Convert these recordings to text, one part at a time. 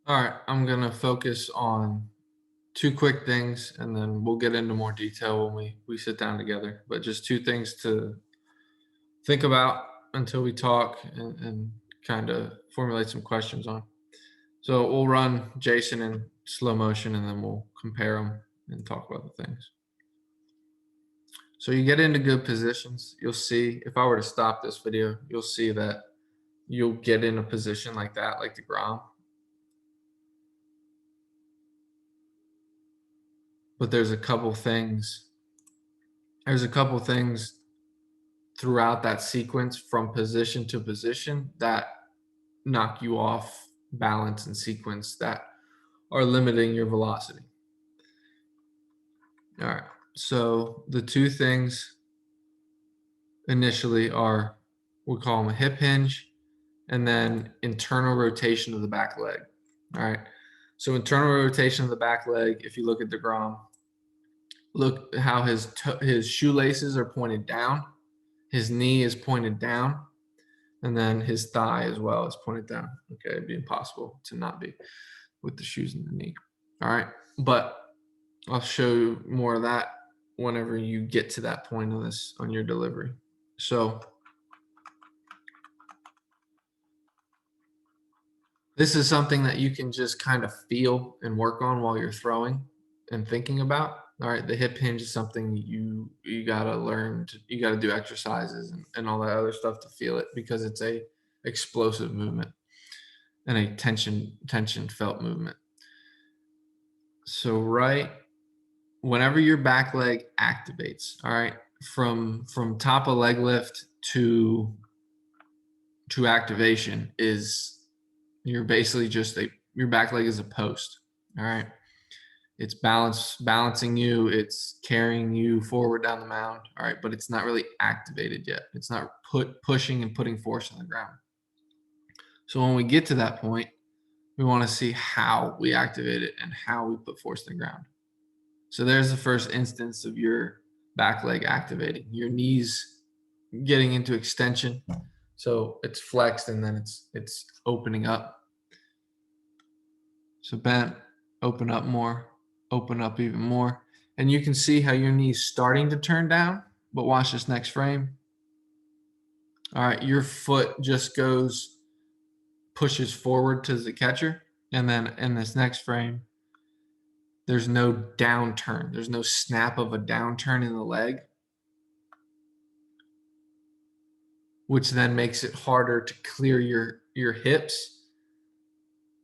All right, I'm gonna focus on two quick things, and then we'll get into more detail when we sit down together. But just two things to think about until we talk and kind of formulate some questions on. So we'll run Jason in slow motion, and then we'll compare them and talk about the things. So you get into good positions. You'll see if I were to stop this video, you'll see that you'll get in a position like that, like the Grom. But there's a couple things throughout that sequence from position to position that knock you off balance and sequence that are limiting your velocity. All right. So the two things initially are, we call them a hip hinge and then internal rotation of the back leg. All right. So internal rotation of the back leg, if you look at the Grom, look how his shoelaces are pointed down. His knee is pointed down, and then his thigh as well is pointed down. Okay, it'd be impossible to not be with the shoes in the knee. All right, but I'll show you more of that whenever you get to that point on this on your delivery. So this is something that you can just kind of feel and work on while you're throwing and thinking about. All right, the hip hinge is something you gotta learn to, you gotta do exercises and all that other stuff to feel it, because it's a explosive movement and a tension felt movement. So right whenever your back leg activates, all right, from top of leg lift to activation is, you're basically just your back leg is a post. All right. It's balancing you, it's carrying you forward down the mound. All right, but it's not really activated yet. It's not pushing and putting force on the ground. So when we get to that point, we want to see how we activate it and how we put force on the ground. So there's the first instance of your back leg activating. Your knees getting into extension. So it's flexed and then it's opening up. So bent, open up more, open up even more. And you can see how your knee's starting to turn down, but watch this next frame. All right, your foot just pushes forward to the catcher. And then in this next frame, there's no downturn. There's no snap of a downturn in the leg, which then makes it harder to clear your hips,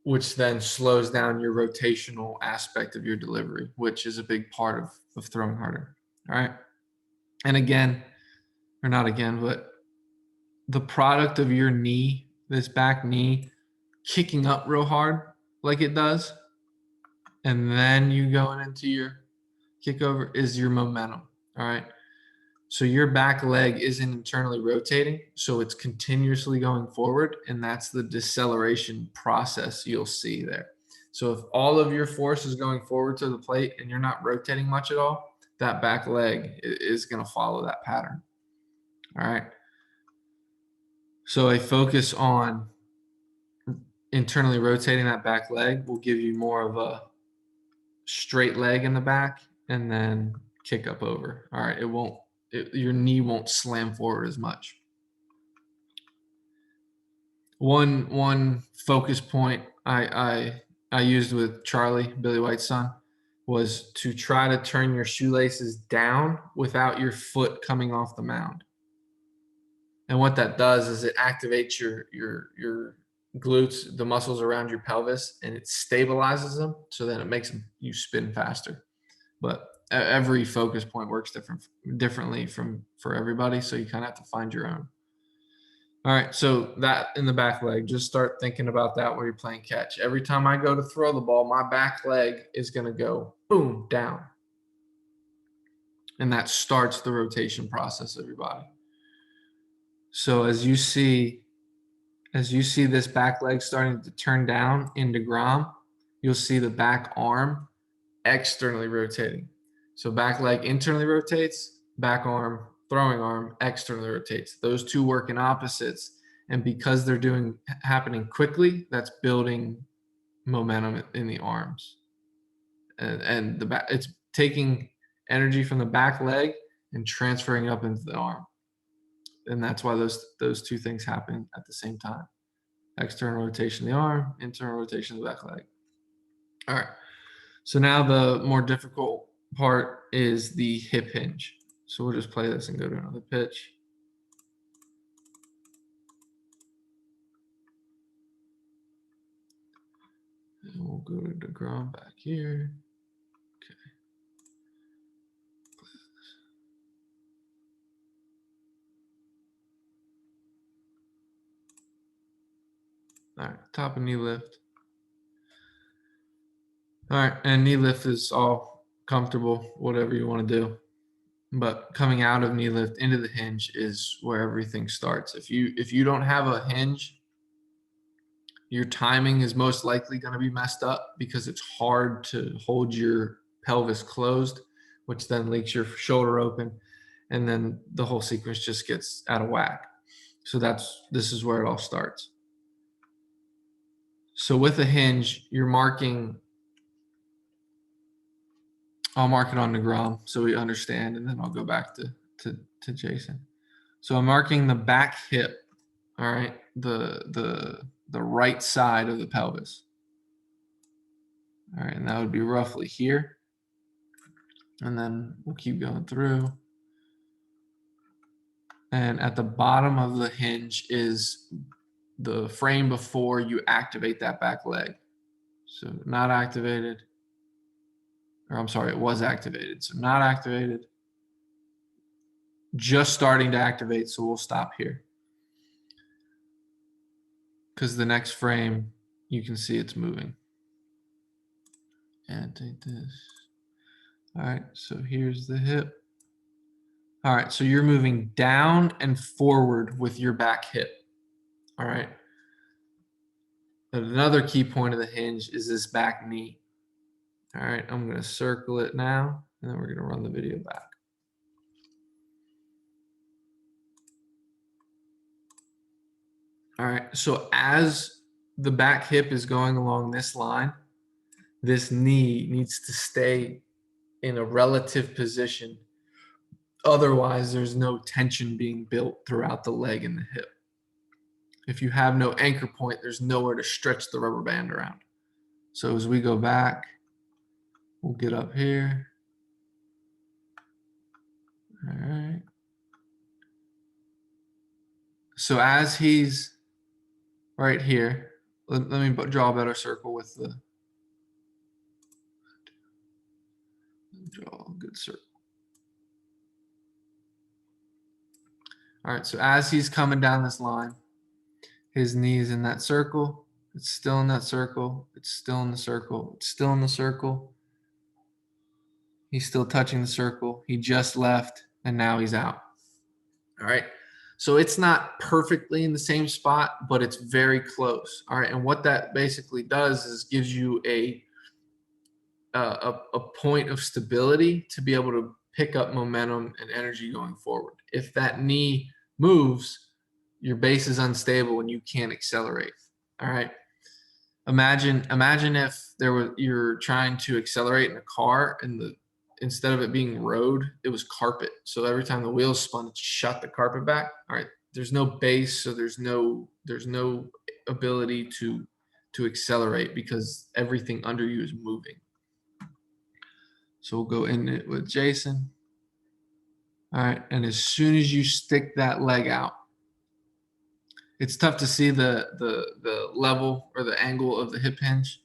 which then slows down your rotational aspect of your delivery, which is a big part of throwing harder. All right. And again, or not again, but the product of your knee, this back knee, kicking up real hard like it does, and then you going into your kick over is your momentum. All right. So your back leg isn't internally rotating, so it's continuously going forward, and that's the deceleration process you'll see there. So if all of your force is going forward to the plate and you're not rotating much at all, that back leg is going to follow that pattern. All right. So a focus on internally rotating that back leg will give you more of a straight leg in the back and then kick up over. All right. Your knee won't slam forward as much. One focus point I used with Charlie, Billy White's son, was to try to turn your shoelaces down without your foot coming off the mound. And what that does is it activates your glutes, the muscles around your pelvis, and it stabilizes them so that it makes you spin faster. But every focus point works differently for everybody, so you kind of have to find your own. All right, so that in the back leg, just start thinking about that while you're playing catch. Every time I go to throw the ball, my back leg is going to go boom down, and that starts the rotation process of your body. So as you see this back leg starting to turn down into Grom, you'll see the back arm externally rotating. So back leg internally rotates, back arm, throwing arm externally rotates. Those two work in opposites. And because they're happening quickly, that's building momentum in the arms, and the back. It's taking energy from the back leg and transferring up into the arm, and that's why those two things happen at the same time. External rotation of the arm, internal rotation of the back leg. All right. So now the more difficult part is the hip hinge. So we'll just play this and go to another pitch. And we'll go to DeGrom back here. Okay. All right, top of knee lift. All right, and knee lift is all comfortable, whatever you want to do. But coming out of knee lift into the hinge is where everything starts. If you don't have a hinge, your timing is most likely going to be messed up because it's hard to hold your pelvis closed, which then leaks your shoulder open, and then the whole sequence just gets out of whack. So this is where it all starts. So with a hinge, you're marking, I'll mark it on the ground so we understand, and then I'll go back to Jason. So I'm marking the back hip, all right, the right side of the pelvis. All right, and that would be roughly here. And then we'll keep going through. And at the bottom of the hinge is the frame before you activate that back leg. So not activated, or I'm sorry, it was activated. So not activated, just starting to activate. So we'll stop here. Because the next frame, you can see it's moving. And take this. All right, so here's the hip. All right, so you're moving down and forward with your back hip. All right. But another key point of the hinge is this back knee. All right, I'm going to circle it now, and then we're going to run the video back. All right, so as the back hip is going along this line, this knee needs to stay in a relative position. Otherwise, there's no tension being built throughout the leg and the hip. If you have no anchor point, there's nowhere to stretch the rubber band around. So as we go back, we'll get up here. All right. So as he's right here, let me draw a better circle with the, draw a good circle. All right, so as he's coming down this line, his knee is in that circle. It's still in that circle. It's still in the circle. It's still in the circle. He's still touching the circle. He just left, and now he's out. All right. So it's not perfectly in the same spot, but it's very close. All right. And what that basically does is gives you a point of stability to be able to pick up momentum and energy going forward. If that knee moves, your base is unstable and you can't accelerate. All right. Imagine if you're trying to accelerate in a car and instead of it being road, it was carpet. So every time the wheels spun, it shot the carpet back. All right. There's no base, so there's no ability to accelerate because everything under you is moving. So we'll go in it with Jason. All right, and as soon as you stick that leg out, it's tough to see the level or the angle of the hip hinge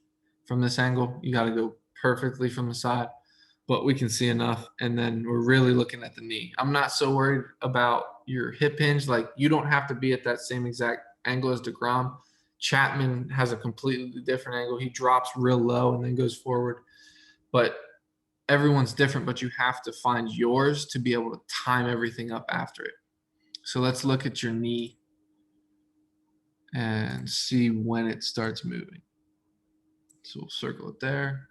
from this angle. You got to go perfectly from the side, but we can see enough. And then we're really looking at the knee. I'm not so worried about your hip hinge. Like, you don't have to be at that same exact angle as DeGrom. Chapman has a completely different angle. He drops real low and then goes forward. But everyone's different, but you have to find yours to be able to time everything up after it. So let's look at your knee and see when it starts moving. So we'll circle it there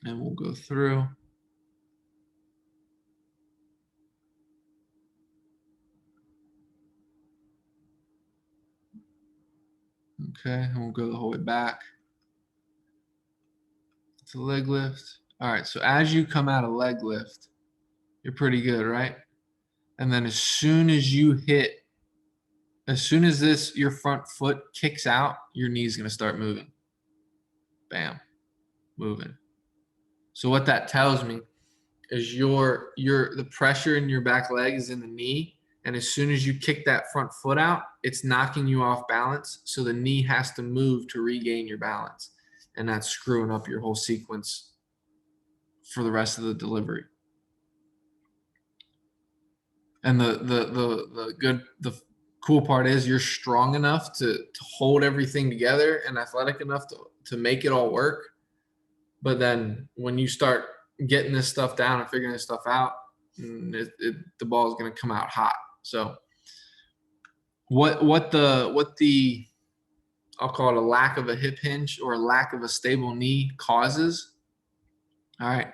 and we'll go through. Okay, and we'll go the whole way back. to leg lift. All right, so as you come out of leg lift, you're pretty good, right? And then as soon as you hit, as soon as your front foot kicks out, your knee's gonna start moving. Bam, moving. So what that tells me is the pressure in your back leg is in the knee, and as soon as you kick that front foot out, it's knocking you off balance. So the knee has to move to regain your balance, and that's screwing up your whole sequence for the rest of the delivery. And the cool part is you're strong enough to hold everything together and athletic enough to make it all work. But then when you start getting this stuff down and figuring this stuff out, the ball is going to come out hot. So what the I'll call it a lack of a hip hinge or a lack of a stable knee causes. All right.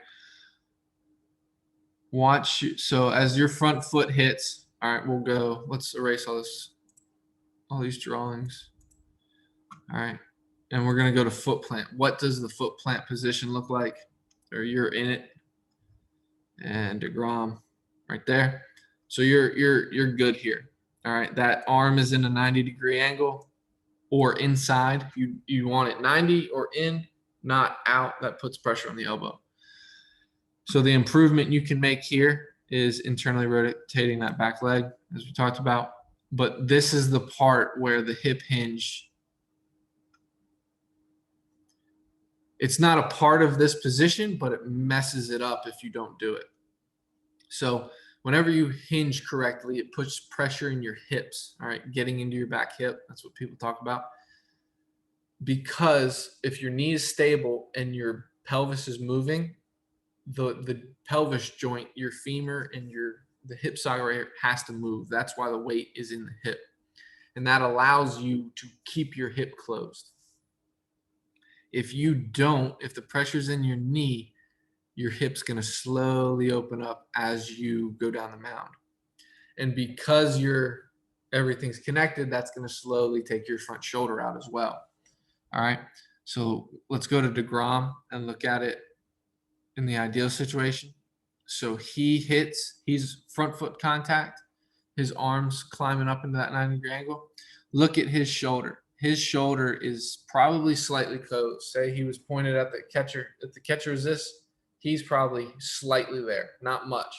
Watch. So as your front foot hits, all right, we'll go. Let's erase all these drawings. All right. And we're going to go to foot plant. What does the foot plant position look like? Or you're in it. And DeGrom right there. So you're good here. All right. That arm is in a 90-degree angle or inside. You want it 90 or in, not out. That puts pressure on the elbow. So the improvement you can make here is internally rotating that back leg, as we talked about. But this is the part where the hip hinge, it's not a part of this position, but it messes it up if you don't do it. So whenever you hinge correctly, it puts pressure in your hips, all right, getting into your back hip. That's what people talk about. Because if your knee is stable and your pelvis is moving, the pelvis joint, your femur and the hip socket right here has to move. That's why the weight is in the hip. And that allows you to keep your hip closed. If you don't, if the pressure's in your knee, your hip's going to slowly open up as you go down the mound. And because everything's connected, that's going to slowly take your front shoulder out as well. All right. So let's go to DeGrom and look at it in the ideal situation. So he's front foot contact, his arms climbing up into that 90-degree angle. Look at his shoulder. His shoulder is probably slightly closed. Say he was pointed at the catcher. If the catcher is this, he's probably slightly there, not much.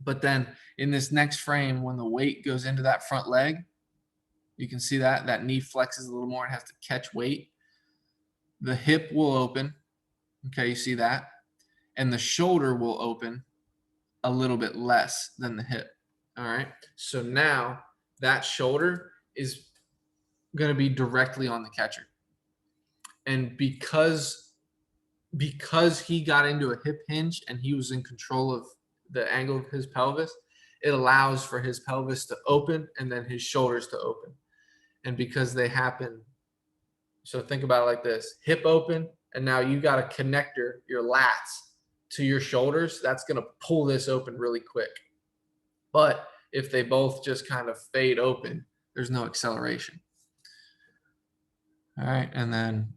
But then in this next frame, when the weight goes into that front leg, you can see that knee flexes a little more. It has to catch weight. The hip will open. Okay, you see that? And the shoulder will open a little bit less than the hip. All right. So now that shoulder is going to be directly on the catcher. And because he got into a hip hinge and he was in control of the angle of his pelvis, it allows for his pelvis to open and then his shoulders to open. And because they happen, so think about it like this: hip open, and now you got a connector, your lats, to your shoulders. That's going to pull this open really quick. But if they both just kind of fade open, there's no acceleration. All right. And then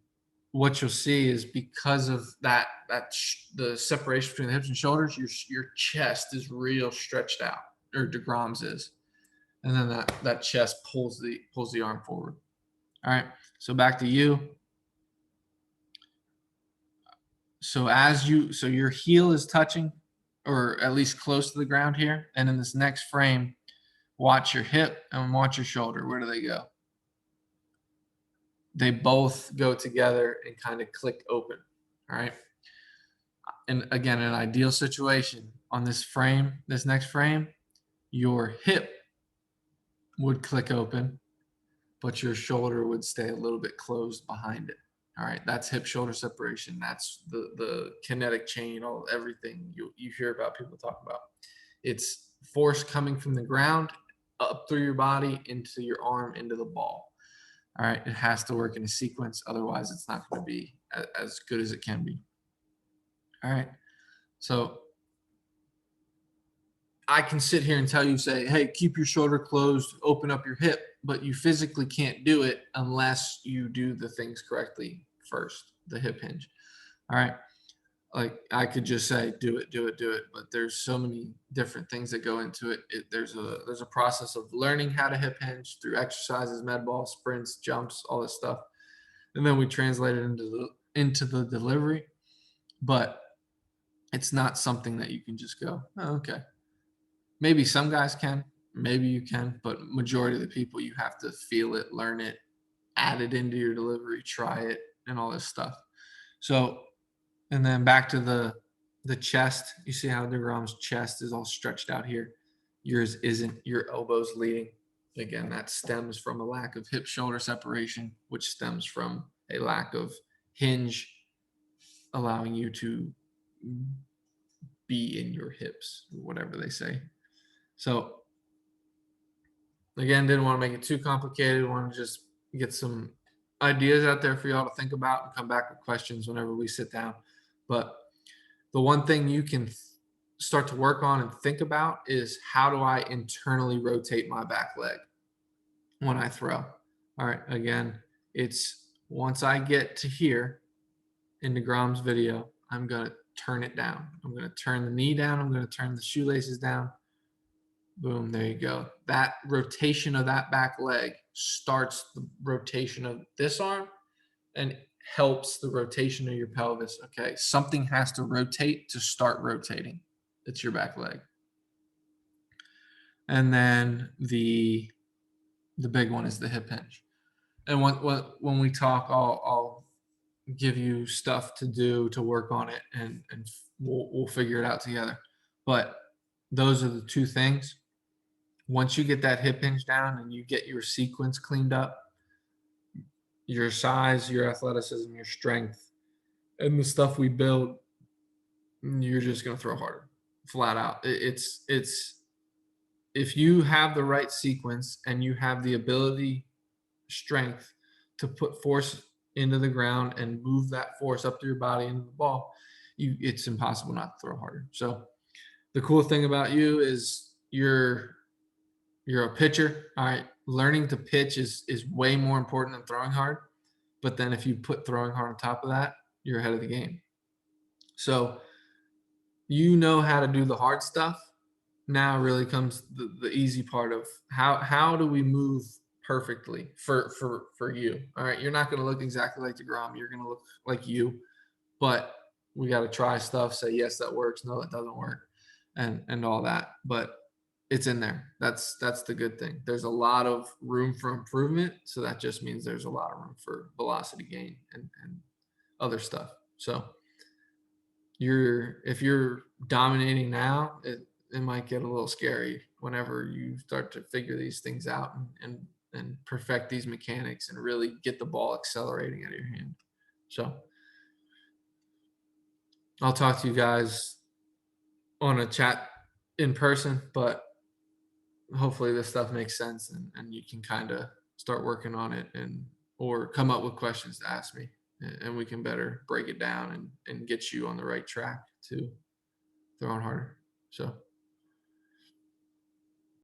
what you'll see is because of the separation between the hips and shoulders, your chest is real stretched out, or DeGrom's is. And then that chest pulls the arm forward. All right. So back to you. So your heel is touching, or at least close to the ground here. And in this next frame, watch your hip and watch your shoulder. Where do they go? They both go together and kind of click open. All right. And again, an ideal situation on this next frame, your hip would click open, but your shoulder would stay a little bit closed behind it. All right, that's hip shoulder separation. That's the kinetic chain, everything you hear about people talk about. It's force coming from the ground up through your body into your arm into the ball. All right, it has to work in a sequence. Otherwise, it's not going to be as good as it can be. All right, so I can sit here and tell you, say, hey, keep your shoulder closed, open up your hip, but you physically can't do it unless you do the things correctly first, the hip hinge. All right. Like I could just say, do it, do it, do it. But there's so many different things that go into it. There's a process of learning how to hip hinge through exercises, med ball, sprints, jumps, all this stuff. And then we translate it into the delivery. But it's not something that you can just go, oh, okay. Maybe some guys can, maybe you can, but majority of the people you have to feel it, learn it, add it into your delivery, try it, and all this stuff. So, and then back to the chest. You see how DeGrom's chest is all stretched out here. Yours isn't. Your elbow's leading. Again, that stems from a lack of hip shoulder separation, which stems from a lack of hinge allowing you to be in your hips, whatever they say. So again, didn't want to make it too complicated. Want to just get some ideas out there for y'all to think about and come back with questions whenever we sit down. But the one thing you can start to work on and think about is, how do I internally rotate my back leg when I throw? All right, again, it's once I get to here in DeGrom's video, I'm going to turn it down. I'm going to turn the knee down. I'm going to turn the shoelaces down. Boom, there you go. That rotation of that back leg starts the rotation of this arm and helps the rotation of your pelvis. Okay, something has to rotate to start rotating. It's your back leg. And then the big one is the hip hinge. And when we talk, I'll give you stuff to do to work on it, and we'll figure it out together. But those are the two things. Once you get that hip hinge down and you get your sequence cleaned up, your size, your athleticism, your strength, and the stuff we build, you're just going to throw harder, flat out. It's if you have the right sequence and you have the ability, strength to put force into the ground and move that force up to your body into the ball, it's impossible not to throw harder. So the cool thing about you is you're a pitcher. All right. Learning to pitch is way more important than throwing hard. But then if you put throwing hard on top of that, you're ahead of the game. So you know how to do the hard stuff. Now really comes the easy part of how do we move perfectly for you. All right. You're not going to look exactly like DeGrom. You're going to look like you. But we got to try stuff, say, yes, that works. No, that doesn't work. And all that. But it's in there. That's the good thing. There's a lot of room for improvement. So that just means there's a lot of room for velocity gain and other stuff. So if you're dominating now, it might get a little scary whenever you start to figure these things out and perfect these mechanics and really get the ball accelerating out of your hand. So I'll talk to you guys on a chat in person, but hopefully this stuff makes sense and you can kind of start working on it or come up with questions to ask me, and we can better break it down and get you on the right track to throw on harder. So